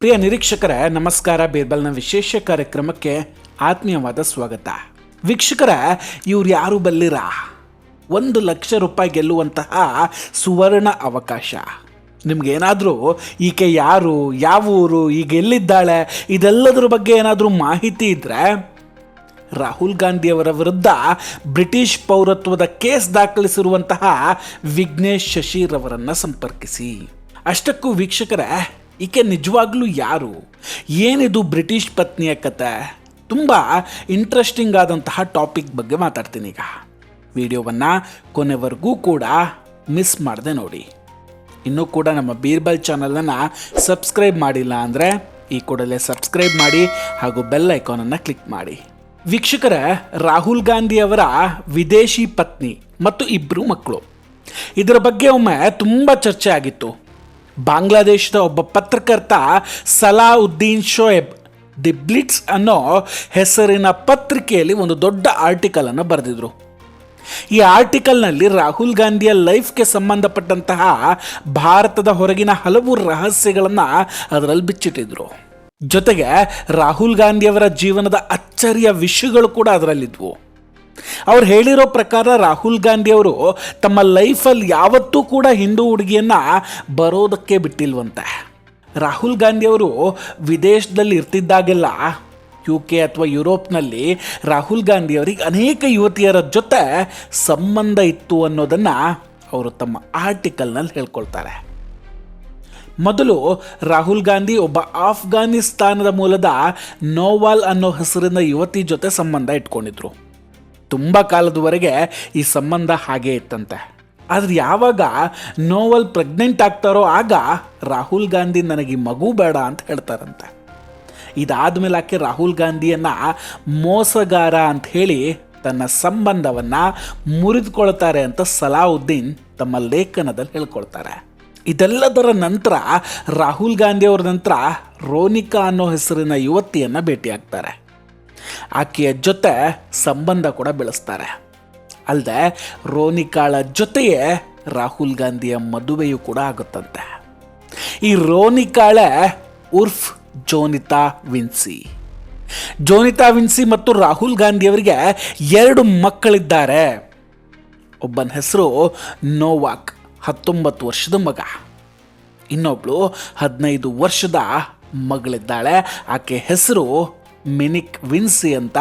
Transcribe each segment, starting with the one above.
ಪ್ರಿಯ ನಿರೀಕ್ಷಕರೇ, ನಮಸ್ಕಾರ. ಬೀರ್ಬಲ್ನ ವಿಶೇಷ ಕಾರ್ಯಕ್ರಮಕ್ಕೆ ಆತ್ಮೀಯವಾದ ಸ್ವಾಗತ. ವೀಕ್ಷಕರೇ, ಇವ್ರು ಯಾರು ಬಲ್ಲಿರ? 1 ಲಕ್ಷ ರೂಪಾಯಿ ಗೆಲ್ಲುವಂತಹ ಸುವರ್ಣ ಅವಕಾಶ. ನಿಮ್ಗೇನಾದರೂ ಈಕೆ ಯಾರು, ಯಾವ ಊರು, ಈಗ ಎಲ್ಲಿದ್ದಾಳೆ, ಇದೆಲ್ಲದರ ಬಗ್ಗೆ ಏನಾದರೂ ಮಾಹಿತಿ ಇದ್ದರೆ ರಾಹುಲ್ ಗಾಂಧಿಯವರ ವಿರುದ್ಧ ಬ್ರಿಟಿಷ್ ಪೌರತ್ವದ ಕೇಸ್ ದಾಖಲಿಸಿರುವಂತಹ ವಿಘ್ನೇಶ್ ಶಶಿರ್ ಅವರನ್ನು ಸಂಪರ್ಕಿಸಿ. ಅಷ್ಟಕ್ಕೂ ವೀಕ್ಷಕರೇ, ಈಕೆ ನಿಜವಾಗ್ಲೂ ಯಾರು, ಏನಿದು ಬ್ರಿಟಿಷ್ ಪತ್ನಿಯ ಕತೆ, ತುಂಬ ಇಂಟ್ರೆಸ್ಟಿಂಗ್ ಆದಂತಹ ಟಾಪಿಕ್ ಬಗ್ಗೆ ಮಾತಾಡ್ತೀನಿ. ಈಗ ವಿಡಿಯೋವನ್ನು ಕೊನೆವರೆಗೂ ಕೂಡ ಮಿಸ್ ಮಾಡದೆ ನೋಡಿ. ಇನ್ನೂ ಕೂಡ ನಮ್ಮ ಬೀರ್ಬಲ್ ಚಾನಲನ್ನು ಸಬ್ಸ್ಕ್ರೈಬ್ ಮಾಡಿಲ್ಲ ಅಂದರೆ ಈ ಕೂಡಲೇ ಸಬ್ಸ್ಕ್ರೈಬ್ ಮಾಡಿ ಹಾಗೂ ಬೆಲ್ ಐಕಾನನ್ನು ಕ್ಲಿಕ್ ಮಾಡಿ. ವೀಕ್ಷಕರೇ, ರಾಹುಲ್ ಗಾಂಧಿಯವರ ವಿದೇಶಿ ಪತ್ನಿ ಮತ್ತು 2 ಮಕ್ಕಳು, ಇದರ ಬಗ್ಗೆ ಒಮ್ಮೆ ತುಂಬ ಚರ್ಚೆ ಆಗಿತ್ತು. ಬಾಂಗ್ಲಾದೇಶದ ಒಬ್ಬ ಪತ್ರಕರ್ತ ಸಲಾವುದ್ದೀನ್ ಶೋಯಬ್ ದಿ ಬ್ಲಿಟ್ಸ್ ಅನ್ನೋ ಹೆಸರಿನ ಪತ್ರಿಕೆಯಲ್ಲಿ ಒಂದು ದೊಡ್ಡ ಆರ್ಟಿಕಲನ್ನು ಬರೆದಿದ್ರು. ಈ ಆರ್ಟಿಕಲ್ನಲ್ಲಿ ರಾಹುಲ್ ಗಾಂಧಿಯ ಲೈಫ್ಗೆ ಸಂಬಂಧಪಟ್ಟಂತಹ ಭಾರತದ ಹೊರಗಿನ ಹಲವು ರಹಸ್ಯಗಳನ್ನು ಅದರಲ್ಲಿ ಬಿಚ್ಚಿಟ್ಟಿದ್ರು. ಜೊತೆಗೆ ರಾಹುಲ್ ಗಾಂಧಿಯವರ ಜೀವನದ ಅಚ್ಚರಿಯ ವಿಷಯಗಳು ಕೂಡ ಅದರಲ್ಲಿದ್ವು. ಅವ್ರು ಹೇಳಿರೋ ಪ್ರಕಾರ ರಾಹುಲ್ ಗಾಂಧಿಯವರು ತಮ್ಮ ಲೈಫಲ್ಲಿ ಯಾವತ್ತೂ ಕೂಡ ಹಿಂದೂ ಹುಡುಗಿಯನ್ನು ಬರೋದಕ್ಕೆ ಬಿಟ್ಟಿಲ್ವಂತೆ. ರಾಹುಲ್ ಗಾಂಧಿಯವರು ವಿದೇಶದಲ್ಲಿ ಇರ್ತಿದ್ದಾಗೆಲ್ಲ UK ಅಥವಾ ಯುರೋಪ್ನಲ್ಲಿ ರಾಹುಲ್ ಗಾಂಧಿಯವರಿಗೆ ಅನೇಕ ಯುವತಿಯರ ಜೊತೆ ಸಂಬಂಧ ಇತ್ತು ಅನ್ನೋದನ್ನು ಅವರು ತಮ್ಮ ಆರ್ಟಿಕಲ್ನಲ್ಲಿ ಹೇಳ್ಕೊಳ್ತಾರೆ. ಮೊದಲು ರಾಹುಲ್ ಗಾಂಧಿ ಒಬ್ಬ ಆಫ್ಘಾನಿಸ್ತಾನದ ಮೂಲದ ನೋವಾಲ್ ಅನ್ನೋ ಹೆಸರಿನ ಯುವತಿ ಜೊತೆ ಸಂಬಂಧ ಇಟ್ಕೊಂಡಿದ್ರು. ತುಂಬ ಕಾಲದವರೆಗೆ ಈ ಸಂಬಂಧ ಹಾಗೇ ಇತ್ತಂತೆ. ಆದರೆ ಯಾವಾಗ ನೋವಲ್ ಪ್ರೆಗ್ನೆಂಟ್ ಆಗ್ತಾರೋ ಆಗ ರಾಹುಲ್ ಗಾಂಧಿ ನನಗೆ ಮಗು ಬೇಡ ಅಂತ ಹೇಳ್ತಾರಂತೆ. ಇದಾದಮೇಲೆ ಆಕೆ ರಾಹುಲ್ ಗಾಂಧಿಯನ್ನು ಮೋಸಗಾರ ಅಂತ ಹೇಳಿ ತನ್ನ ಸಂಬಂಧವನ್ನು ಮುರಿದುಕೊಳ್ತಾರೆ ಅಂತ ಸಲಾವುದ್ದೀನ್ ತಮ್ಮ ಲೇಖನದಲ್ಲಿ ಹೇಳ್ಕೊಳ್ತಾರೆ. ಇದೆಲ್ಲದರ ನಂತರ ರಾಹುಲ್ ಗಾಂಧಿಯವ್ರ ನಂತರ ರೋನಿಕಾ ಅನ್ನೋ ಹೆಸರಿನ ಯುವತಿಯನ್ನು ಭೇಟಿಯಾಗ್ತಾರೆ. ಆಕೆಯ ಜೊತೆ ಸಂಬಂಧ ಕೂಡ ಬೆಳೆಸ್ತಾರೆ. ಅಲ್ಲದೆ ರೋನಿಕಾಳ ಜೊತೆಯೇ ರಾಹುಲ್ ಗಾಂಧಿಯ ಮದುವೆಯೂ ಕೂಡ ಆಗುತ್ತಂತೆ. ಈ ರೋನಿಕಾಳೆ ಉರ್ಫ್ ಜೋನಿತಾ ವಿನ್ಸಿ. ಜೋನಿತಾ ವಿನ್ಸಿ ಮತ್ತು ರಾಹುಲ್ ಗಾಂಧಿಯವರಿಗೆ 2 ಮಕ್ಕಳಿದ್ದಾರೆ. ಒಬ್ಬನ ಹೆಸರು ನೋವಾಕ್, 19 ವರ್ಷದ ಮಗ. ಇನ್ನೊಬ್ಳು 15 ವರ್ಷದ ಮಗಳಿದ್ದಾಳೆ. ಆಕೆ ಹೆಸರು ಮಿನಿಕ್ ವಿನ್ಸಿ ಅಂತ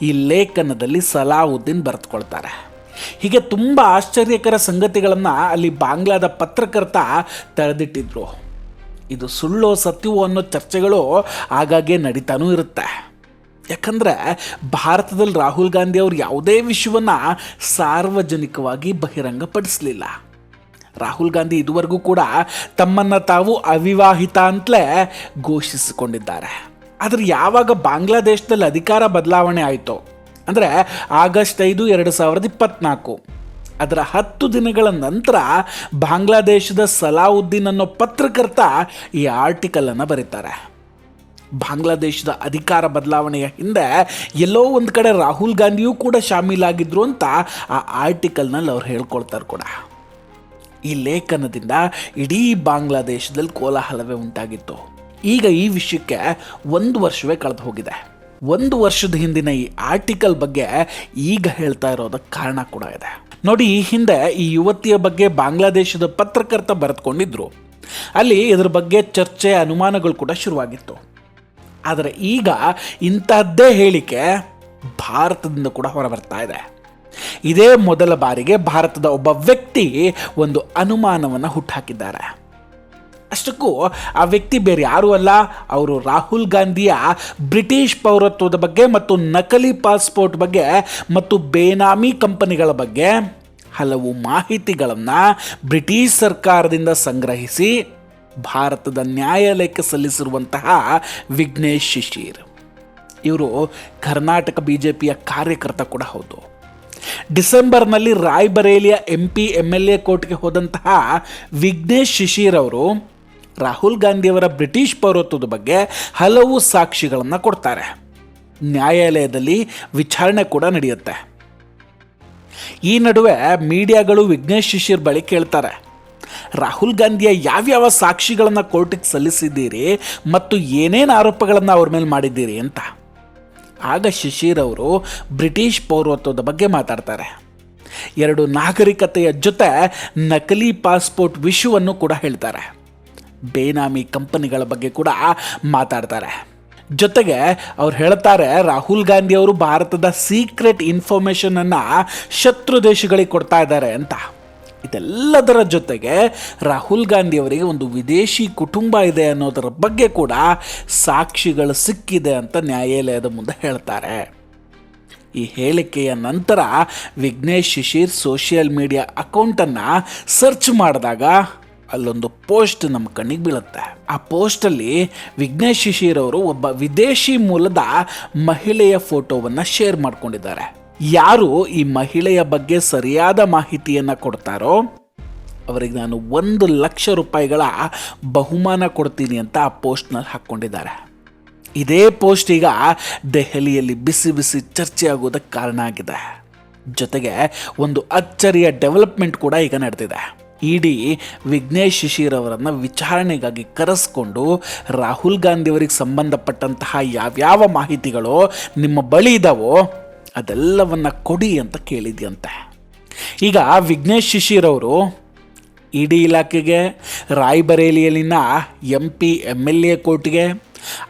ಈ ಲೇಖನದಲ್ಲಿ ಸಲಾವುದ್ದೀನ್ ಬರೆದುಕೊಳ್ತಾರೆ. ಹೀಗೆ ತುಂಬ ಆಶ್ಚರ್ಯಕರ ಸಂಗತಿಗಳನ್ನು ಅಲ್ಲಿ ಬಾಂಗ್ಲಾದ ಪತ್ರಕರ್ತ ತೆರೆದಿಟ್ಟಿದ್ರು. ಇದು ಸುಳ್ಳೋ ಸತ್ಯವೋ ಅನ್ನೋ ಚರ್ಚೆಗಳು ಆಗಾಗ್ಗೆ ನಡೀತಾನೂ ಇರುತ್ತೆ. ಯಾಕಂದರೆ ಭಾರತದಲ್ಲಿ ರಾಹುಲ್ ಗಾಂಧಿ ಅವರು ಯಾವುದೇ ವಿಷಯವನ್ನು ಸಾರ್ವಜನಿಕವಾಗಿ ಬಹಿರಂಗಪಡಿಸಲಿಲ್ಲ. ರಾಹುಲ್ ಗಾಂಧಿ ಇದುವರೆಗೂ ಕೂಡ ತಮ್ಮನ್ನು ತಾವು ಅವಿವಾಹಿತ ಅಂತಲೇ ಘೋಷಿಸಿಕೊಂಡಿದ್ದಾರೆ. ಆದರೆ ಯಾವಾಗ ಬಾಂಗ್ಲಾದೇಶದಲ್ಲಿ ಅಧಿಕಾರ ಬದಲಾವಣೆ ಆಯಿತು ಅಂದರೆ ಆಗಸ್ಟ್ 5, 2024, ಅದರ 10 ದಿನಗಳ ನಂತರ ಬಾಂಗ್ಲಾದೇಶದ ಸಲಾವುದ್ದೀನ್ ಅನ್ನೋ ಪತ್ರಕರ್ತ ಈ ಆರ್ಟಿಕಲನ್ನು ಬರೀತಾರೆ. ಬಾಂಗ್ಲಾದೇಶದ ಅಧಿಕಾರ ಬದಲಾವಣೆಯ ಹಿಂದೆ ಎಲ್ಲೋ ಒಂದು ಕಡೆ ರಾಹುಲ್ ಗಾಂಧಿಯೂ ಕೂಡ ಶಾಮೀಲಾಗಿದ್ರು ಅಂತ ಆ ಆರ್ಟಿಕಲ್ನಲ್ಲಿ ಅವ್ರು ಹೇಳ್ಕೊಳ್ತಾರೆ ಕೂಡ. ಈ ಲೇಖನದಿಂದ ಇಡೀ ಬಾಂಗ್ಲಾದೇಶದಲ್ಲಿ ಕೋಲಾಹಲವೇ ಉಂಟಾಗಿತ್ತು. ಈಗ ಈ ವಿಷಯಕ್ಕೆ 1 ವರ್ಷವೇ ಕಳೆದು ಹೋಗಿದೆ. 1 ವರ್ಷದ ಹಿಂದಿನ ಈ ಆರ್ಟಿಕಲ್ ಬಗ್ಗೆ ಈಗ ಹೇಳ್ತಾ ಇರೋದಕ್ಕೆ ಕಾರಣ ಕೂಡ ಇದೆ ನೋಡಿ. ಈ ಹಿಂದೆ ಈ ಯುವತಿಯ ಬಗ್ಗೆ ಬಾಂಗ್ಲಾದೇಶದ ಪತ್ರಕರ್ತ ಬರೆದುಕೊಂಡಿದ್ರು. ಅಲ್ಲಿ ಇದರ ಬಗ್ಗೆ ಚರ್ಚೆ, ಅನುಮಾನಗಳು ಕೂಡ ಶುರುವಾಗಿತ್ತು. ಆದರೆ ಈಗ ಇಂತಹದ್ದೇ ಹೇಳಿಕೆ ಭಾರತದಿಂದ ಕೂಡ ಹೊರಬರ್ತಾ ಇದೆ. ಇದೇ ಮೊದಲ ಬಾರಿಗೆ ಭಾರತದ ಒಬ್ಬ ವ್ಯಕ್ತಿ ಒಂದು ಅನುಮಾನವನ್ನು ಹುಟ್ಟುಹಾಕಿದ್ದಾರೆ. ಅಷ್ಟಕ್ಕೂ ಆ ವ್ಯಕ್ತಿ ಬೇರೆ ಯಾರೂ ಅಲ್ಲ, ಅವರು ರಾಹುಲ್ ಗಾಂಧಿಯ ಬ್ರಿಟಿಷ್ ಪೌರತ್ವದ ಬಗ್ಗೆ ಮತ್ತು ನಕಲಿ ಪಾಸ್ಪೋರ್ಟ್ ಬಗ್ಗೆ ಮತ್ತು ಬೇನಾಮಿ ಕಂಪನಿಗಳ ಬಗ್ಗೆ ಹಲವು ಮಾಹಿತಿಗಳನ್ನು ಬ್ರಿಟಿಷ್ ಸರ್ಕಾರದಿಂದ ಸಂಗ್ರಹಿಸಿ ಭಾರತದ ನ್ಯಾಯಾಲಯಕ್ಕೆ ಸಲ್ಲಿಸಿರುವಂತಹ ವಿಘ್ನೇಶ್ ಶಶಿರ್. ಇವರು ಕರ್ನಾಟಕ BJPಯ ಕಾರ್ಯಕರ್ತ ಕೂಡ ಹೌದು. ಡಿಸೆಂಬರ್ನಲ್ಲಿ ರಾಯ್ಬರೇಲಿಯ MP MLA ಕೋರ್ಟ್ಗೆ ಹೋದಂತಹ ವಿಘ್ನೇಶ್ ಶಶಿರ್ ಅವರು ರಾಹುಲ್ ಗಾಂಧಿಯವರ ಬ್ರಿಟಿಷ್ ಪೌರತ್ವದ ಬಗ್ಗೆ ಹಲವು ಸಾಕ್ಷಿಗಳನ್ನು ಕೊಡ್ತಾರೆ. ನ್ಯಾಯಾಲಯದಲ್ಲಿ ವಿಚಾರಣೆ ಕೂಡ ನಡೆಯುತ್ತೆ. ಈ ನಡುವೆ ಮೀಡಿಯಾಗಳು ವಿಘ್ನೇಶ್ ಶಶಿರ್ ಬಳಿ ಕೇಳ್ತಾರೆ, ರಾಹುಲ್ ಗಾಂಧಿಯ ಯಾವ್ಯಾವ ಸಾಕ್ಷಿಗಳನ್ನು ಕೋರ್ಟಿಗೆ ಸಲ್ಲಿಸಿದ್ದೀರಿ ಮತ್ತು ಏನೇನು ಆರೋಪಗಳನ್ನು ಅವ್ರ ಮೇಲೆ ಮಾಡಿದ್ದೀರಿ ಅಂತ. ಆಗ ಶಿಶಿರ್ ಅವರು ಬ್ರಿಟಿಷ್ ಪೌರತ್ವದ ಬಗ್ಗೆ ಮಾತಾಡ್ತಾರೆ. 2 ನಾಗರಿಕತೆಯ ಜೊತೆ ನಕಲಿ ಪಾಸ್ಪೋರ್ಟ್ ವಿಷಯವನ್ನು ಕೂಡ ಹೇಳ್ತಾರೆ. ಬೇನಾಮಿ ಕಂಪನಿಗಳ ಬಗ್ಗೆ ಕೂಡ ಮಾತಾಡ್ತಾರೆ. ಜೊತೆಗೆ ಅವ್ರು ಹೇಳ್ತಾರೆ ರಾಹುಲ್ ಗಾಂಧಿ ಅವರು ಭಾರತದ ಸೀಕ್ರೆಟ್ ಇನ್ಫಾರ್ಮೇಷನನ್ನು ಶತ್ರು ದೇಶಗಳಿಗೆ ಕೊಡ್ತಾ ಇದ್ದಾರೆ ಅಂತ. ಇದೆಲ್ಲದರ ಜೊತೆಗೆ ರಾಹುಲ್ ಗಾಂಧಿ ಅವರಿಗೆ ಒಂದು ವಿದೇಶಿ ಕುಟುಂಬ ಇದೆ ಅನ್ನೋದರ ಬಗ್ಗೆ ಕೂಡ ಸಾಕ್ಷಿಗಳು ಸಿಕ್ಕಿದೆ ಅಂತ ನ್ಯಾಯಾಲಯದ ಮುಂದೆ ಹೇಳ್ತಾರೆ. ಈ ಹೇಳಿಕೆಯ ನಂತರ ವಿಘ್ನೇಶ್ ಶಿಶಿರ್ ಸೋಷಿಯಲ್ ಮೀಡಿಯಾ ಅಕೌಂಟನ್ನು ಸರ್ಚ್ ಮಾಡಿದಾಗ ಅಲ್ಲೊಂದು ಪೋಸ್ಟ್ ನಮ್ಮ ಕಣ್ಣಿಗೆ ಬೀಳುತ್ತೆ. ಆ ಪೋಸ್ಟಲ್ಲಿ ವಿಘ್ನೇಶ್ ಶಿಶಿರ್ ಅವರು ಒಬ್ಬ ವಿದೇಶಿ ಮೂಲದ ಮಹಿಳೆಯ ಫೋಟೋವನ್ನು ಶೇರ್ ಮಾಡ್ಕೊಂಡಿದ್ದಾರೆ. ಯಾರು ಈ ಮಹಿಳೆಯ ಬಗ್ಗೆ ಸರಿಯಾದ ಮಾಹಿತಿಯನ್ನು ಕೊಡ್ತಾರೋ ಅವರಿಗೆ ನಾನು 1 ಲಕ್ಷ ರೂಪಾಯಿಗಳ ಬಹುಮಾನ ಕೊಡ್ತೀನಿ ಅಂತ ಆ ಪೋಸ್ಟ್ನಲ್ಲಿ ಹಾಕ್ಕೊಂಡಿದ್ದಾರೆ. ಇದೇ ಪೋಸ್ಟ್ ಈಗ ದೆಹಲಿಯಲ್ಲಿ ಬಿಸಿ ಬಿಸಿ ಚರ್ಚೆ ಆಗೋದಕ್ಕೆ ಕಾರಣ ಆಗಿದೆ. ಜೊತೆಗೆ ಒಂದು ಅಚ್ಚರಿಯ ಡೆವಲಪ್ಮೆಂಟ್ ಕೂಡ ಈಗ ನಡೆದಿದೆ. ಇಡಿ ವಿಘ್ನೇಶ್ ಶಿಶಿರ್ ಅವರನ್ನು ವಿಚಾರಣೆಗಾಗಿ ಕರೆಸ್ಕೊಂಡು ರಾಹುಲ್ ಗಾಂಧಿ ಅವರಿಗೆ ಸಂಬಂಧಪಟ್ಟಂತಹ ಯಾವ್ಯಾವ ಮಾಹಿತಿಗಳು ನಿಮ್ಮ ಬಳಿ ಇದ್ದಾವೋ ಅದೆಲ್ಲವನ್ನು ಕೊಡಿ ಅಂತ ಕೇಳಿದ್ಯಂತೆ. ಈಗ ವಿಘ್ನೇಶ್ ಶಿಶಿರ್ ಅವರು ಇಡಿ ಇಲಾಖೆಗೆ, ರಾಯ್ಬರೇಲಿಯಲ್ಲಿನ MP MLA ಕೋರ್ಟ್ಗೆ,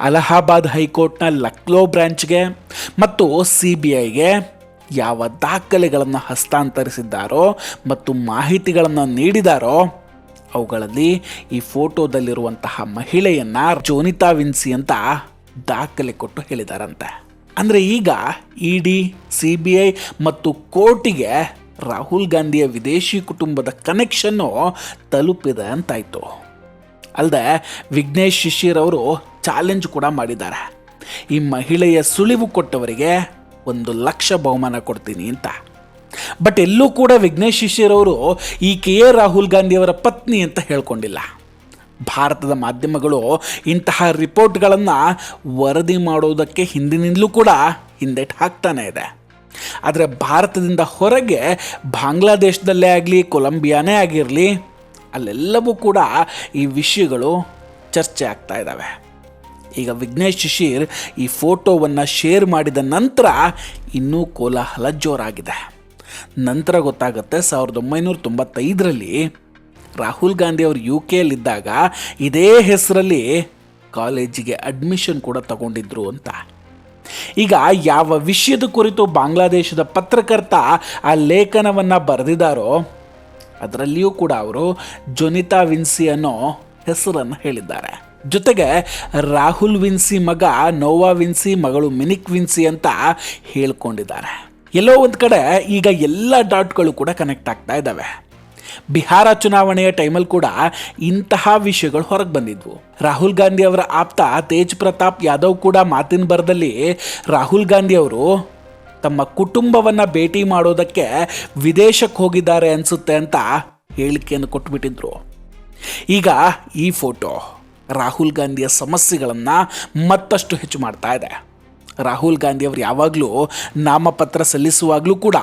ಅಲಹಾಬಾದ್ ಹೈಕೋರ್ಟ್ನ ಲಕ್ನೋ ಬ್ರಾಂಚ್ಗೆ ಮತ್ತು CBIಗೆ ಯಾವ ದಾಖಲೆಗಳನ್ನು ಹಸ್ತಾಂತರಿಸಿದ್ದಾರೋ ಮತ್ತು ಮಾಹಿತಿಗಳನ್ನು ನೀಡಿದಾರೋ ಅವುಗಳಲ್ಲಿ ಈ ಫೋಟೋದಲ್ಲಿರುವಂತಹ ಮಹಿಳೆಯನ್ನು ಜೋನಿತಾ ವಿನ್ಸಿ ಅಂತ ದಾಖಲೆ ಕೊಟ್ಟು ಹೇಳಿದಾರಂತೆ. ಅಂದರೆ ಈಗ ಇಡಿ, CBI ಮತ್ತು ಕೋರ್ಟಿಗೆ ರಾಹುಲ್ ಗಾಂಧಿಯ ವಿದೇಶಿ ಕುಟುಂಬದ ಕನೆಕ್ಷನ್ನು ತಲುಪಿದೆ ಅಂತಾಯಿತು. ಅಲ್ಲದೆ ವಿಘ್ನೇಶ್ ಶಿಶಿರ್ ಅವರು ಚಾಲೆಂಜ್ ಕೂಡ ಮಾಡಿದ್ದಾರೆ. ಈ ಮಹಿಳೆಯ ಸುಳಿವು ಕೊಟ್ಟವರಿಗೆ 1 ಲಕ್ಷ ಬಹುಮಾನ ಕೊಡ್ತೀನಿ ಅಂತ. ಬಟ್ ಎಲ್ಲೂ ಕೂಡ ವಿಘ್ನೇಶ್ ಶಿಶಿರ್ ಅವರು ಈಕೆಯೇ ರಾಹುಲ್ ಗಾಂಧಿಯವರ ಪತ್ನಿ ಅಂತ ಹೇಳ್ಕೊಂಡಿಲ್ಲ. ಭಾರತದ ಮಾಧ್ಯಮಗಳು ಇಂತಹ ರಿಪೋರ್ಟ್ಗಳನ್ನು ವರದಿ ಮಾಡೋದಕ್ಕೆ ಹಿಂದಿನಿಂದಲೂ ಕೂಡ ಹಿಂದೇಟು ಹಾಕ್ತಾನೆ ಇದೆ. ಆದರೆ ಭಾರತದಿಂದ ಹೊರಗೆ ಬಾಂಗ್ಲಾದೇಶದಲ್ಲೇ ಆಗಲಿ, ಕೊಲಂಬಿಯಾನೇ ಆಗಿರಲಿ, ಅಲ್ಲೆಲ್ಲವೂ ಕೂಡ ಈ ವಿಷಯಗಳು ಚರ್ಚೆ ಆಗ್ತಾ ಇದ್ದಾವೆ. ಈಗ ವಿಘ್ನೇಶ್ ಶಿಶಿರ್ ಈ ಫೋಟೋವನ್ನು ಶೇರ್ ಮಾಡಿದ ನಂತರ ಇನ್ನೂ ಕೋಲಾಹಲ ಜೋರಾಗಿದೆ. ನಂತರ ಗೊತ್ತಾಗುತ್ತೆ 1995ರಲ್ಲಿ ರಾಹುಲ್ ಗಾಂಧಿ ಅವರು UKಯಲ್ಲಿದ್ದಾಗ ಇದೇ ಹೆಸರಲ್ಲಿ ಕಾಲೇಜಿಗೆ ಅಡ್ಮಿಷನ್ ಕೂಡ ತಗೊಂಡಿದ್ರು ಅಂತ. ಈಗ ಯಾವ ವಿಷಯದ ಕುರಿತು ಬಾಂಗ್ಲಾದೇಶದ ಪತ್ರಕರ್ತ ಆ ಲೇಖನವನ್ನು ಬರೆದಿದ್ದಾರೋ ಅದರಲ್ಲಿಯೂ ಕೂಡ ಅವರು ಜೋನಿತಾ ವಿನ್ಸಿ ಅನ್ನೋ ಹೆಸರನ್ನು ಹೇಳಿದ್ದಾರೆ. ಜೊತೆಗೆ ರಾಹುಲ್ ವಿನ್ಸಿ ಮಗ ನೋವಾ ವಿನ್ಸಿ, ಮಗಳು ಮಿನಿಕ್ ವಿನ್ಸಿ ಅಂತ ಹೇಳ್ಕೊಂಡಿದ್ದಾರೆ. ಎಲ್ಲೋ ಒಂದು ಕಡೆ ಈಗ ಎಲ್ಲ ಡಾಟ್ಗಳು ಕೂಡ ಕನೆಕ್ಟ್ ಆಗ್ತಾ ಇದ್ದಾವೆ. ಬಿಹಾರ ಚುನಾವಣೆಯ ಟೈಮಲ್ಲಿ ಕೂಡ ಇಂತಹ ವಿಷಯಗಳು ಹೊರಗೆ ಬಂದಿದ್ವು. ರಾಹುಲ್ ಗಾಂಧಿ ಅವರ ಆಪ್ತ ತೇಜ್ ಪ್ರತಾಪ್ ಯಾದವ್ ಕೂಡ ಮಾತಿನ ಬರದಲ್ಲಿ ರಾಹುಲ್ ಗಾಂಧಿ ಅವರು ತಮ್ಮ ಕುಟುಂಬವನ್ನು ಭೇಟಿ ಮಾಡೋದಕ್ಕೆ ವಿದೇಶಕ್ಕೆ ಹೋಗಿದ್ದಾರೆ ಅನಿಸುತ್ತೆ ಅಂತ ಹೇಳಿಕೆಯನ್ನು ಕೊಟ್ಬಿಟ್ಟಿದ್ರು. ಈಗ ಈ ಫೋಟೋ ರಾಹುಲ್ ಗಾಂಧಿಯ ಸಮಸ್ಯೆಗಳನ್ನು ಮತ್ತಷ್ಟು ಹೆಚ್ಚು ಮಾಡ್ತಾ ಇದೆ. ರಾಹುಲ್ ಗಾಂಧಿ ಅವರು ಯಾವಾಗಲೂ ನಾಮಪತ್ರ ಸಲ್ಲಿಸುವಾಗಲೂ ಕೂಡ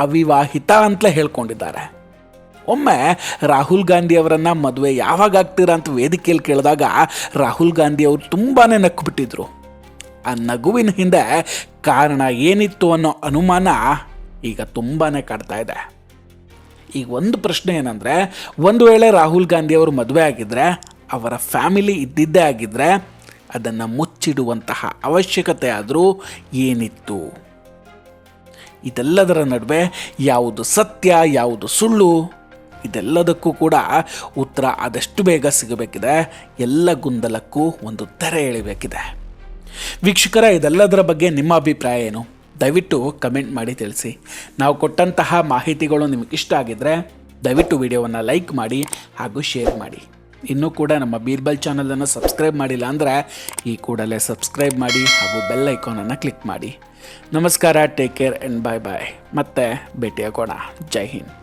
ಅವಿವಾಹಿತ ಅಂತಲೇ ಹೇಳ್ಕೊಂಡಿದ್ದಾರೆ. ಒಮ್ಮೆ ರಾಹುಲ್ ಗಾಂಧಿ ಅವರನ್ನು ಮದುವೆ ಯಾವಾಗ ಆಗ್ತೀರಾ ಅಂತ ವೇದಿಕೆಯಲ್ಲಿ ಕೇಳಿದಾಗ ರಾಹುಲ್ ಗಾಂಧಿ ಅವರು ತುಂಬಾ ನಕ್ಕುಬಿಟ್ಟಿದ್ರು. ಆ ನಗುವಿನ ಹಿಂದೆ ಕಾರಣ ಏನಿತ್ತು ಅನ್ನೋ ಅನುಮಾನ ಈಗ ತುಂಬಾ ಕಾಡ್ತಾ ಇದೆ. ಈಗ ಒಂದು ಪ್ರಶ್ನೆ ಏನಂದರೆ, ಒಂದು ವೇಳೆ ರಾಹುಲ್ ಗಾಂಧಿ ಅವರು ಮದುವೆ ಆಗಿದ್ದರೆ, ಅವರ ಫ್ಯಾಮಿಲಿ ಇದ್ದಿದ್ದೇ ಆಗಿದ್ದರೆ ಅದನ್ನು ಮುಚ್ಚಿಡುವಂತಹ ಅವಶ್ಯಕತೆ ಆದರೂ ಏನಿತ್ತು? ಇದೆಲ್ಲದರ ನಡುವೆ ಯಾವುದು ಸತ್ಯ, ಯಾವುದು ಸುಳ್ಳು, ಇದೆಲ್ಲದಕ್ಕೂ ಕೂಡ ಉತ್ತರ ಆದಷ್ಟು ಬೇಗ ಸಿಗಬೇಕಿದೆ. ಎಲ್ಲ ಗೊಂದಲಕ್ಕೂ ಒಂದು ತೆರೆ ಎಳಿಬೇಕಿದೆ. ವೀಕ್ಷಕರ, ಇದೆಲ್ಲದರ ಬಗ್ಗೆ ನಿಮ್ಮ ಅಭಿಪ್ರಾಯ ಏನು? ದಯವಿಟ್ಟು ಕಮೆಂಟ್ ಮಾಡಿ ತಿಳಿಸಿ. ನಾವು ಕೊಟ್ಟಂತಹ ಮಾಹಿತಿಗಳು ನಿಮಗೆ ಇಷ್ಟ ಆಗಿದ್ದರೆ ದಯವಿಟ್ಟು ವಿಡಿಯೋವನ್ನು ಲೈಕ್ ಮಾಡಿ ಹಾಗೂ ಶೇರ್ ಮಾಡಿ. ಇನ್ನೂ ಕೂಡ ನಮ್ಮ ಬೀರ್ಬಲ್ ಚಾನಲನ್ನು ಸಬ್ಸ್ಕ್ರೈಬ್ ಮಾಡಿಲ್ಲ ಅಂದರೆ ಈ ಕೂಡಲೇ ಸಬ್ಸ್ಕ್ರೈಬ್ ಮಾಡಿ ಹಾಗೂ ಬೆಲ್ ಐಕಾನನ್ನು ಕ್ಲಿಕ್ ಮಾಡಿ. ನಮಸ್ಕಾರ, ಟೇಕ್ ಕೇರ್ ಆ್ಯಂಡ್ ಬಾಯ್ ಬಾಯ್. ಮತ್ತೆ ಭೇಟಿಯಾಗೋಣ. ಜೈ ಹಿಂದ್.